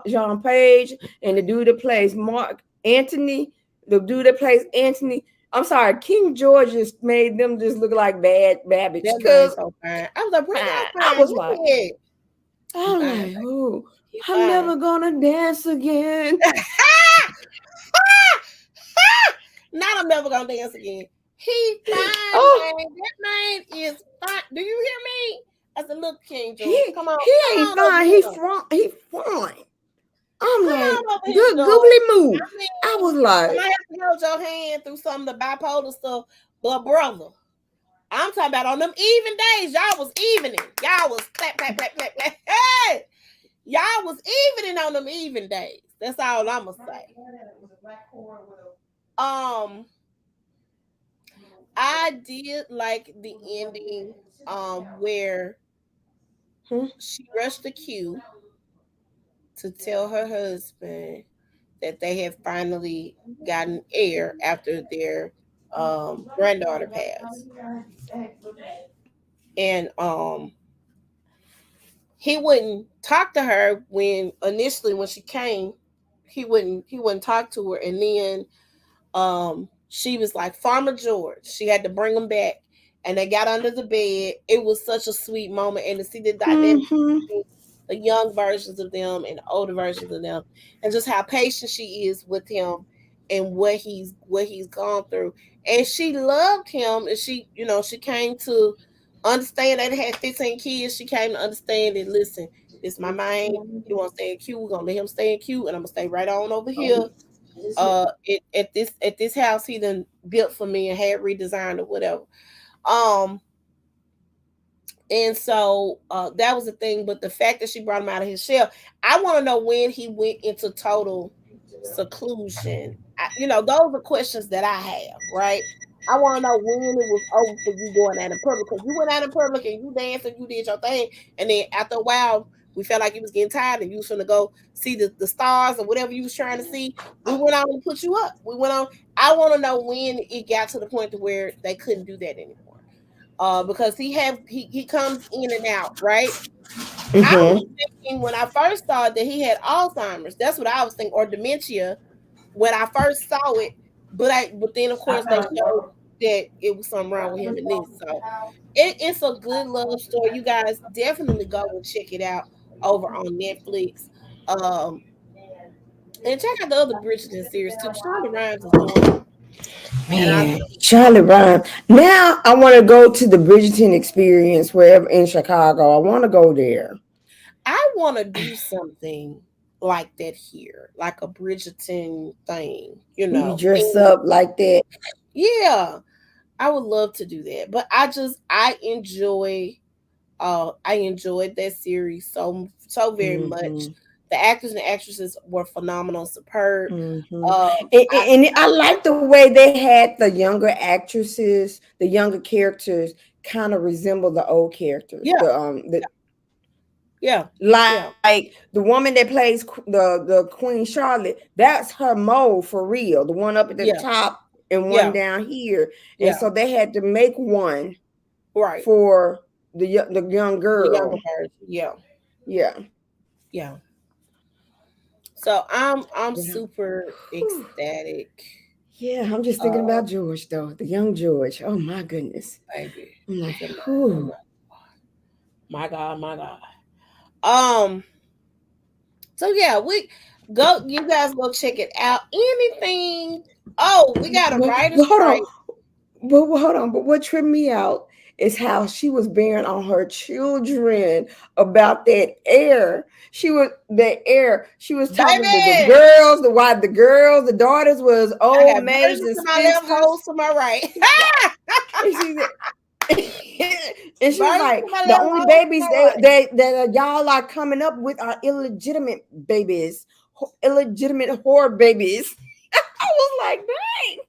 Jean Page and the dude that plays Mark Anthony, the dude that plays Anthony. I'm sorry, King George just made them just look like bad Babbage. That man's Cause so fine. I was like, bring I, your I fine was like, head. He I'm fine, like, baby. oh, He I'm fine. never gonna dance again. Not I'm never gonna dance again. He fine, Oh, man. That man is fine. Do you hear me? I said, look, King George, he come he ain't on over fine. here. He fine. I'm Come like, on over here, good George. googly moo. I I mean, was I like, might have to hold your hand through some of the bipolar stuff, but brother, I'm talking about on them even days, y'all was evening. Y'all was clap, clap, clap, clap, clap. Hey, y'all was evening on them even days. That's all I'ma say. Um, I did like the ending, where hmm? she rushed the queue to tell her husband that they had finally gotten heir after their granddaughter passed. And he wouldn't talk to her when initially when she came, he wouldn't talk to her. And then she was like Farmer George. She had to bring him back, and they got under the bed. It was such a sweet moment, and to see the dynamic Mm-hmm. between the young versions of them and the older versions of them, and just how patient she is with him and what he's gone through. And she loved him, and she came to understand that they had 15 kids. She came to understand that, listen, this my man. He wants to stay in Q. We're gonna let him stay in Q, and I'm gonna stay right on over here at this house he done built for me and had redesigned or whatever. Um and so that was the thing. But the fact that she brought him out of his shell, I want to know when he went into total seclusion. Those are questions that I have, right? I want to know when it was over for you going out in public, because you went out in public and you danced and you did your thing, and then after a while we felt like you was getting tired and you was gonna go see the stars or whatever you was trying to see. We went on and put you up. We went on. I want to know when it got to the point to where they couldn't do that anymore. Because he comes in and out, right? I was Mm-hmm. thinking when I first saw that he had Alzheimer's. That's what I was thinking, or dementia when I first saw it. But then of course they showed. that it was something wrong with him in this. So it's a good love story. You guys definitely go and check it out over on Netflix. Um, and check out the other Bridgerton series too. Shonda Rhimes is doing it, and I Man, love it. Charlie Brown. Now I want to go to the Bridgerton experience wherever in Chicago. I want to go there. I want to do something like that here, like a Bridgerton thing, You dress And up like that. yeah, I would love to do that. But I enjoyed that series so very much. Hmm. The actors and actresses were phenomenal, superb. Hmm. I And I like the way they had the younger actresses, the younger characters, kind of resemble the old characters. Yeah, The yeah, yeah, like the woman that plays the Queen Charlotte. That's her mold for real. The one up at the yeah, top and one yeah, down here. And yeah. so they had to make one Right. for the young The younger girl. version. Yeah, Yeah. yeah. So I'm Yeah. super Whew. ecstatic. Yeah, I'm just thinking Uh, about George though, the young George. Oh my goodness. baby, I'm like, whew. phenomenal. My God, my God. Um. So yeah, we go. You guys go check it out. Anything? Oh, we got a writer But hold on. strike. Hold on. But what tripped me out is how she was bearing on her children about that air. She was talking to the Baby, girls, the girls, the daughters was I old have maids virgins and to my left, hoes spinsters. to my right. And she said, and she was Virgins like, to my the left, only hoes to babies my right. that y'all are coming up with are illegitimate babies, illegitimate whore babies. I was like, dang.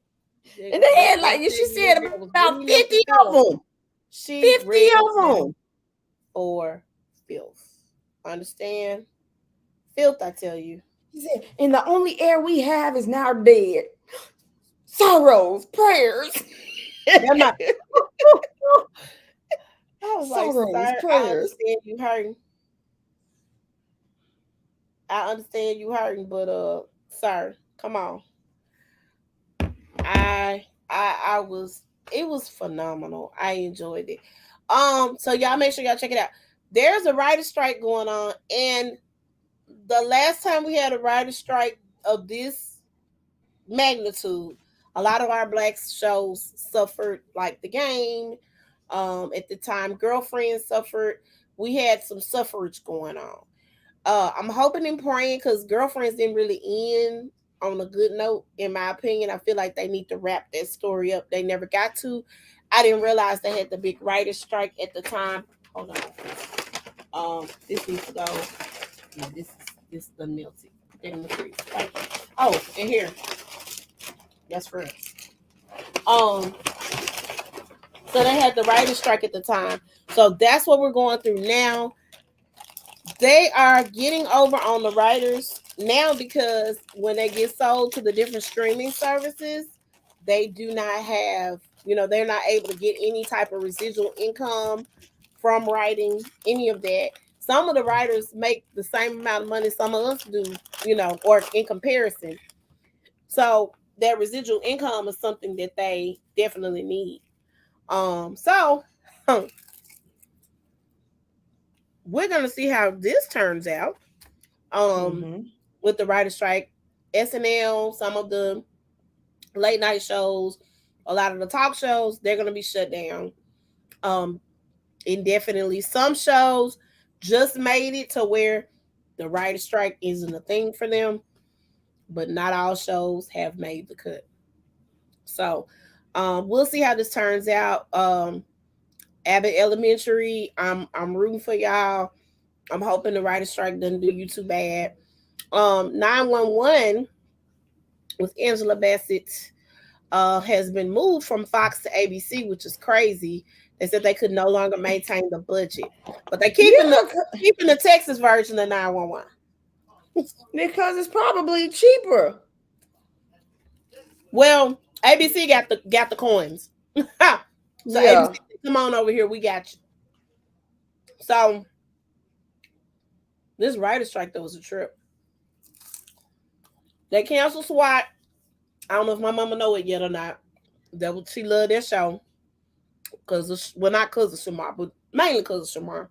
And they Let had me like tell she you, this said girl was about reading them 50 for of filth. them. She 50 read of them them. for filth. Understand? Filth, I tell you. She said, and the only air we have is now dead. Sorrows, prayers. They're not. I was like, Sorrows, sir, I prayers. understand you hurting. I understand you hurting, but sir, come on. I was it was phenomenal. I enjoyed it. So y'all make sure y'all check it out. There's a writer strike going on, and the last time we had a writer strike of this magnitude, a lot of our black shows suffered, like The Game. At the time, Girlfriends suffered. We had some suffrage going on. I'm hoping and praying because Girlfriends didn't really end on a good note, in my opinion. I feel like they need to wrap that story up. They never got to. I didn't realize they had the big writer's strike at the time. Hold on. This needs to go. Yeah, this the melted. In the freezer. Oh, and here. That's for us. Um, so they had the writer's strike at the time. So that's what we're going through now. They are getting over on the writers now because when they get sold to the different streaming services, they do not have, they're not able to get any type of residual income from writing any of that. Some of the writers make the same amount of money some of us do, or in comparison. So that residual income is something that they definitely need. So we're gonna see how this turns out. Um, Mm-hmm. with the writer strike, SNL, some of the late night shows, a lot of the talk shows, they're gonna be shut down um indefinitely. Some shows just made it to where the writer strike isn't a thing for them, but not all shows have made the cut. So we'll see how this turns out. Abbott Elementary, I'm rooting for y'all. I'm hoping the writer strike doesn't do you too bad. 911 with Angela Bassett has been moved from Fox to ABC, which is crazy. They said they could no longer maintain the budget, but they Yeah, keeping the Texas version of 911. because it's probably cheaper. Well, ABC got the coins, so ABC, Yeah. come on over here, we got you. So this writer strike though was a trip. They canceled SWAT. I don't know if my mama know it yet or not. That was she loved that show because well, not because of Shamar, but mainly because of Shamar.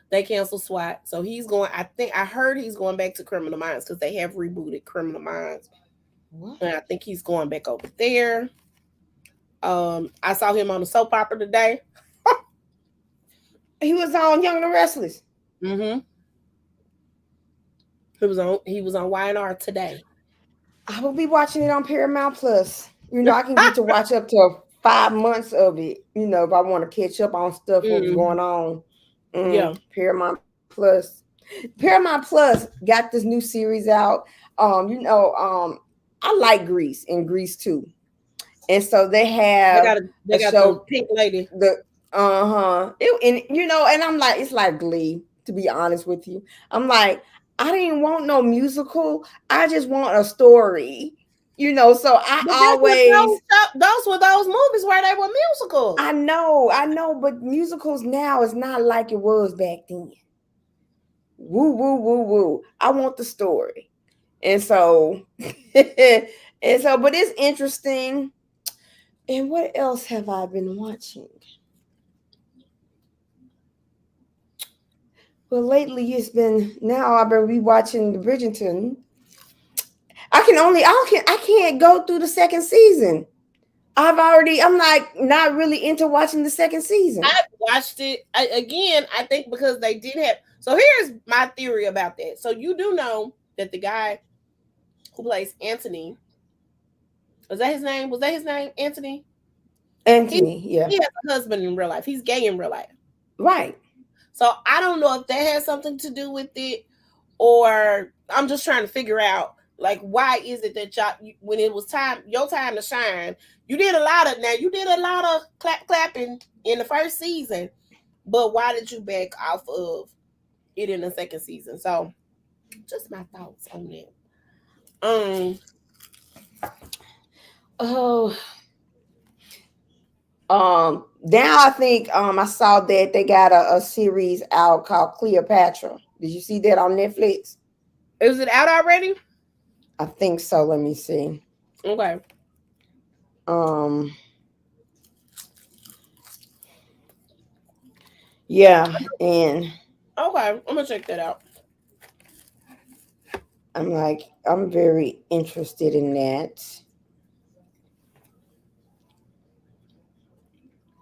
They canceled SWAT, so he's going. I think I heard he's going back to Criminal Minds because they have rebooted Criminal Minds, What? and I think he's going back over there. I saw him on the soap opera today. He was on Young and the Restless. Mm-hmm. He was on YNR today. I will be watching it on Paramount Plus. I can get to watch up to 5 months of it. If I want to catch up on stuff what was Mm, going on. yeah, Paramount Plus. Paramount Plus got this new series out. I like Grease and Grease too. And so they they have got a, they a got the show pink lady. the and I'm like, it's like Glee, to be honest with you. I'm like, I didn't want no musical. I just want a story. So I But that's what always those were those movies where they were musicals. I know, but musicals now is not like it was back then. Woo, woo, woo, woo. I want the story. And so but it's interesting. And what else have I been watching? Well, lately it's been now I've been rewatching the Bridgerton. I can't go through the second season. I'm like not really into watching the second season. I watched it again. I think because they did have. So here's my theory about that. So you do know that the guy who plays Anthony, was that his name? Was that his name? Anthony. He Anthony, yeah. he has a husband in real life. He's gay in real life. Right. So I don't know if that has something to do with it, or I'm just trying to figure out like why is it that y'all when it was your time to shine, you did a lot of clapping in the first season, but why did you back off of it in the second season? So just my thoughts on that. Oh, now I think I saw that they got a series out called Cleopatra. Did you see that on Netflix? Is it out already? I think so. Let me see. Okay. Um, yeah, and Okay, I'm gonna check that out. I'm very interested in that.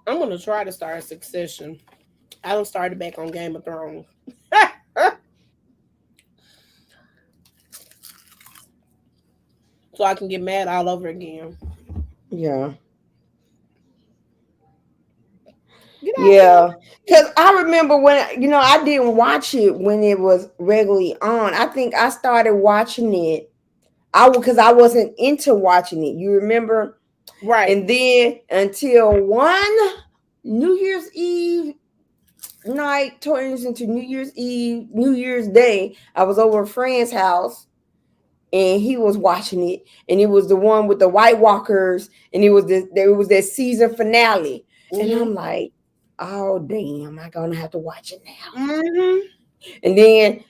I'm gonna try to start Succession. I don't start it back on Game of Thrones. So I can get mad all over again. Yeah. Get off Yeah, me. because I remember when I didn't watch it when it was regularly on. I think I started watching it. Because I wasn't into watching it. You remember? Right. And then until one New Year's Eve night turns into New Year's Eve, New Year's Day, I was over a friend's house and he was watching it, and it was the one with the White Walkers, and there was that season finale, and Mhm. I'm like, oh damn, I'm gonna have to watch it now. Mhm. And then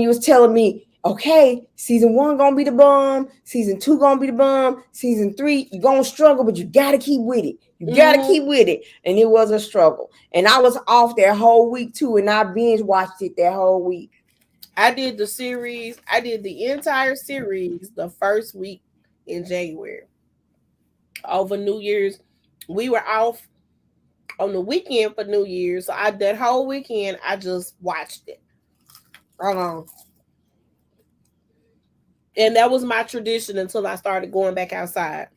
you was telling me, okay, season one gonna be the bomb, season two gonna be the bomb, season three you gonna struggle, but you gotta keep with it. You gotta Mhm. keep with it, and it was a struggle. And I was off that whole week too, and I binge watched it that whole week. I did the series. I did the entire series the first week in January. Over New Year's, we were off on the weekend for New Year's. So I that whole weekend I just watched it. Um, and that was my tradition until I started going back outside.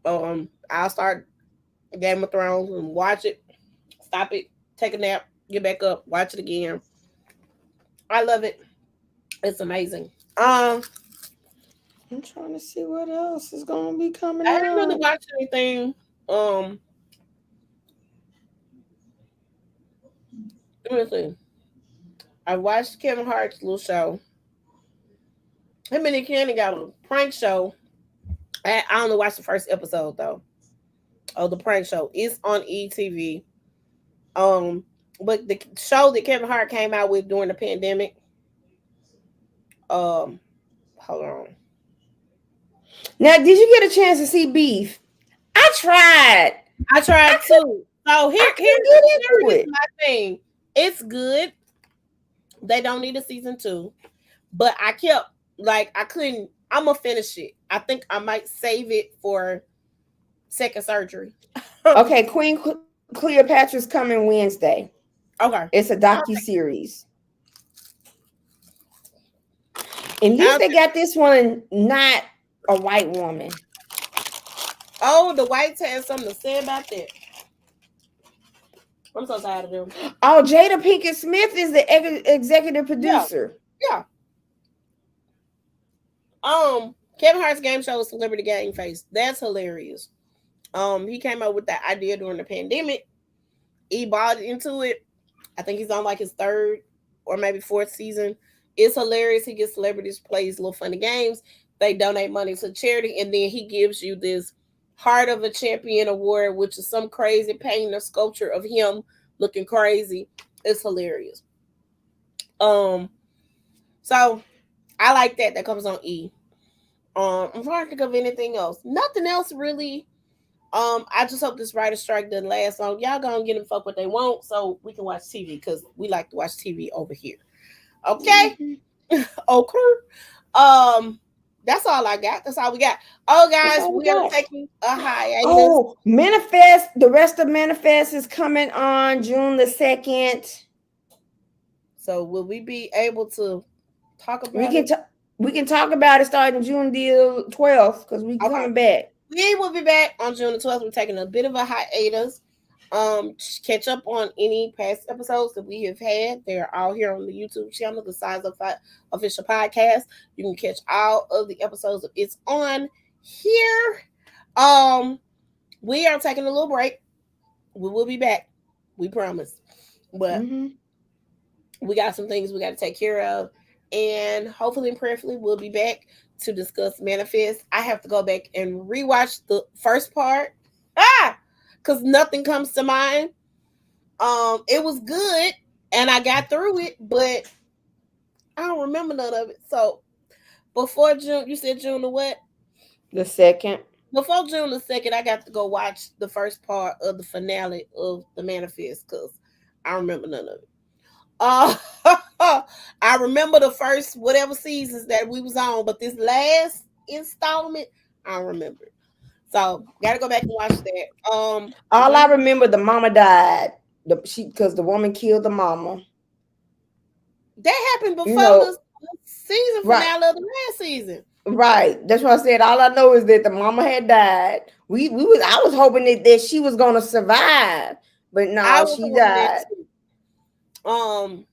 I'll start Game of Thrones and watch it, stop it, take a nap, get back up, watch it again. I love it. It's amazing. I'm trying to see what else is gonna be coming I haven't really up. watched anything. Um, let me see. I watched Kevin Hart's little show. Him and Kenny got a prank show. I only watched the first episode though. Oh, the prank show. It's on ETV. Um, but the show that Kevin Hart came out with during the pandemic. Um, hold on. Now, did you get a chance to see Beef? I tried. I I tried could too. So I here, couldn't get here into is it. my thing. It's good. They don't need a season two, but I kept like I couldn't. I'm gonna finish it. I think I might save it for second surgery. Okay. Okay, Cleopatra's coming Wednesday. It's a docu series. At least I, they got this one not a white woman. oh, the whites had something to say about that. I'm so tired of them. Oh, Jada Pinkett Smith is the executive Yeah, producer. yeah. Kevin Hart's game show is Celebrity Game Face. That's hilarious. He came up with that idea during the pandemic. He bought into it. I think he's on like his third or maybe fourth season. It's hilarious. He gets celebrities, plays little funny games. They donate money to charity, and then he gives you this Heart of a Champion award, which is some crazy painting or sculpture of him looking crazy. It's hilarious. Um, so I like that. That comes on E. I'm trying to think of anything else. Nothing else really. I just hope this writer strike doesn't last long. Y'all gonna get them folk what they want so we can watch TV because we like to watch TV over here. Okay? Mhm. Okay. Um, that's all I got. That's all we got. Oh That's guys, all we we are got. taking a hiatus. Oh, Manifest. The rest of Manifest is coming on June the 2nd. So will we be able to talk We about can it? talk. We can talk about it starting June the 12th because we Okay. coming back. We will be back on June the 12th. We're taking a bit of a hiatus. Catch up on any past episodes that we have had. They're all here on the YouTube channel, the Size of Official Podcast. You can catch all of the episodes of It's On here. Um, we are taking a little break. We will be back. We promise. But Mm-hmm. we got some things we got to take care of. And hopefully and prayerfully, we'll be back to discuss Manifest. I have to go back and rewatch the first part. Because nothing comes to mind. It was good and I got through it, but I don't remember none of it. So before June, you said June the what? The 2nd. Before June the 2nd, I got to go watch the first part of the finale of the Manifest because I remember none of it. Uh, I remember the first whatever seasons that we was on, but this last installment, I don't remember. So gotta go back and watch that. All I When remember, the mama died. Because the woman killed the mama. that happened You before know, the season right, finale of the last season. right. That's what I said. All I know is that the mama had died. We was I was hoping that she was gonna survive, but I no, was she hoping that died. too. Um,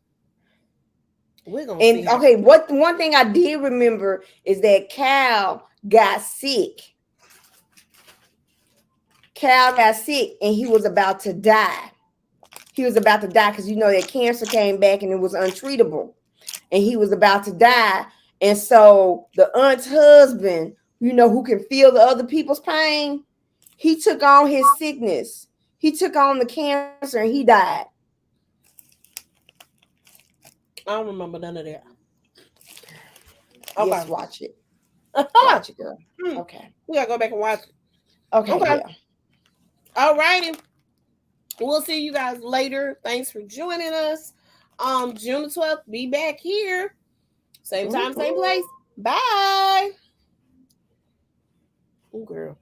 we're gonna see And how. okay, what one thing I did remember is that got sick. Cal got sick and he was about to die. He was about to die because you know that cancer came back and it was untreatable. And he was about to die. And so the aunt's husband, you know, who can feel the other people's pain, he took on his sickness. He took on the cancer and he died. I don't remember none of that. Yes, Okay. watch it. Watch it, girl. Okay. We gotta go back and watch it. Okay, Okay. yeah. All righty. We'll see you guys later. Thanks for joining us. June the 12th, be back here. Same time, same Mhm. place. Bye. Oh, girl.